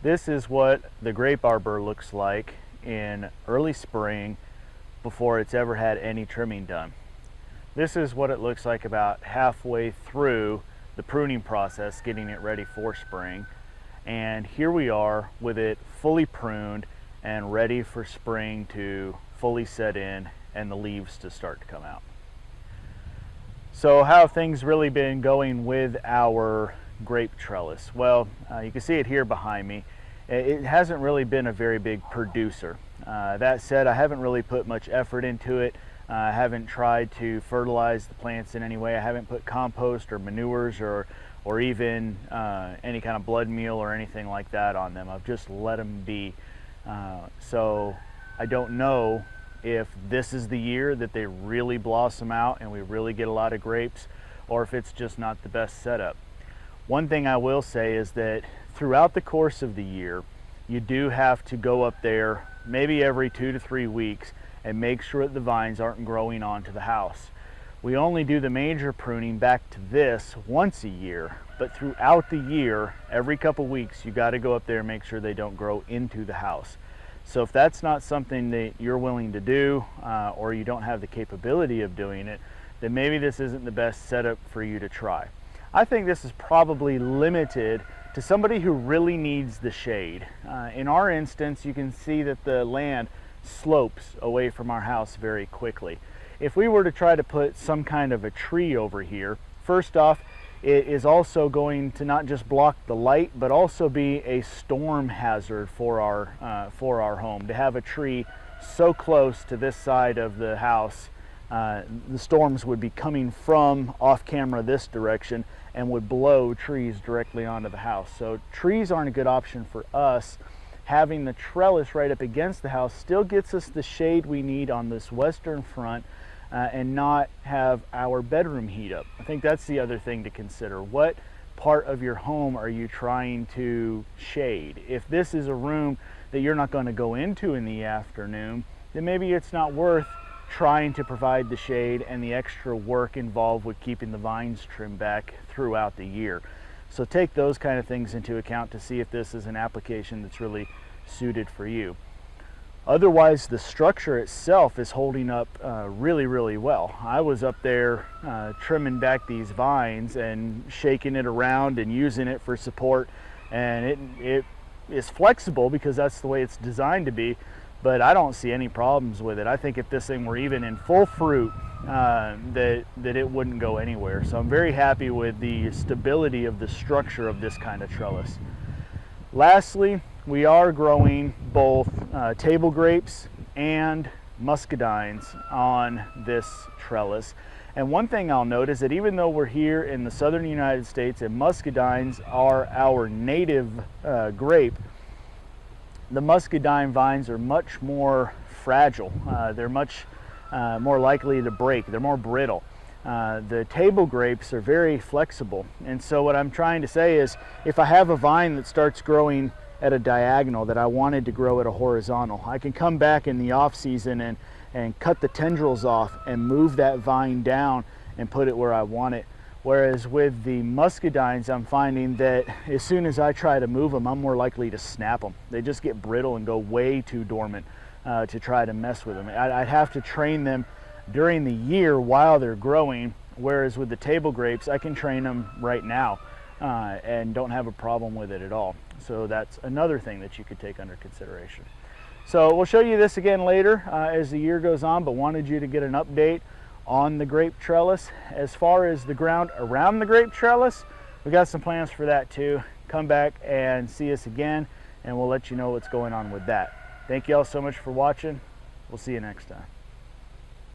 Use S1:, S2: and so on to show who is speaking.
S1: This is what the grape arbor looks like in early spring before it's ever had any trimming done. This is what it looks like about halfway through the pruning process, getting it ready for spring. And here we are with it fully pruned and ready for spring to fully set in and the leaves to start to come out. So how have things really been going with our grape trellis? Well, you can see it here behind me. It hasn't really been a very big producer. That said, I haven't really put much effort into it. I haven't tried to fertilize the plants in any way. I haven't put compost or manures or even any kind of blood meal or anything like that on them. I've just let them be. So I don't know if this is the year that they really blossom out and we really get a lot of grapes, or if it's just not the best setup. One thing I will say is that throughout the course of the year, you do have to go up there maybe every 2 to 3 weeks and make sure that the vines aren't growing onto the house. We only do the major pruning back to this once a year, but throughout the year, every couple weeks, you got to go up there and make sure they don't grow into the house. So if that's not something that you're willing to do, or you don't have the capability of doing it, then maybe this isn't the best setup for you to try. I think this is probably limited to somebody who really needs the shade. In our instance, you can see that the land slopes away from our house very quickly. If we were to try to put some kind of a tree over here, first off, it is also going to not just block the light, but also be a storm hazard for our home. To have a tree so close to this side of the house, the storms would be coming from off camera this direction and would blow trees directly onto the house. So trees aren't a good option for us. Having the trellis right up against the house still gets us the shade we need on this western front, and not have our bedroom heat up. I think that's the other thing to consider. What part of your home are you trying to shade? If this is a room that you're not going to go into in the afternoon, then maybe it's not worth trying to provide the shade and the extra work involved with keeping the vines trimmed back throughout the year. So take those kind of things into account to see if this is an application that's really suited for you. Otherwise, the structure itself is holding up really, really well. I was up there trimming back these vines and shaking it around and using it for support, and it is flexible because that's the way it's designed to be, but I don't see any problems with it. I think if this thing were even in full fruit, that it wouldn't go anywhere. So I'm very happy with the stability of the structure of this kind of trellis. Lastly, we are growing both table grapes and muscadines on this trellis. And one thing I'll note is that even though we're here in the southern United States and muscadines are our native grape, the muscadine vines are much more fragile. They're much more likely to break. They're more brittle. The table grapes are very flexible. And so what I'm trying to say is, if I have a vine that starts growing at a diagonal that I wanted to grow at a horizontal, I can come back in the off season and cut the tendrils off and move that vine down and put it where I want it. Whereas with the muscadines, I'm finding that as soon as I try to move them, I'm more likely to snap them. They just get brittle and go way too dormant to try to mess with them. I'd have to train them during the year while they're growing, whereas with the table grapes, I can train them right now and don't have a problem with it at all. So that's another thing that you could take under consideration. So we'll show you this again later as the year goes on, but wanted you to get an update on the grape trellis. As far as the ground around the grape trellis, we got some plans for that too. Come back and see us again, and we'll let you know what's going on with that. Thank you all so much for watching. We'll see you next time.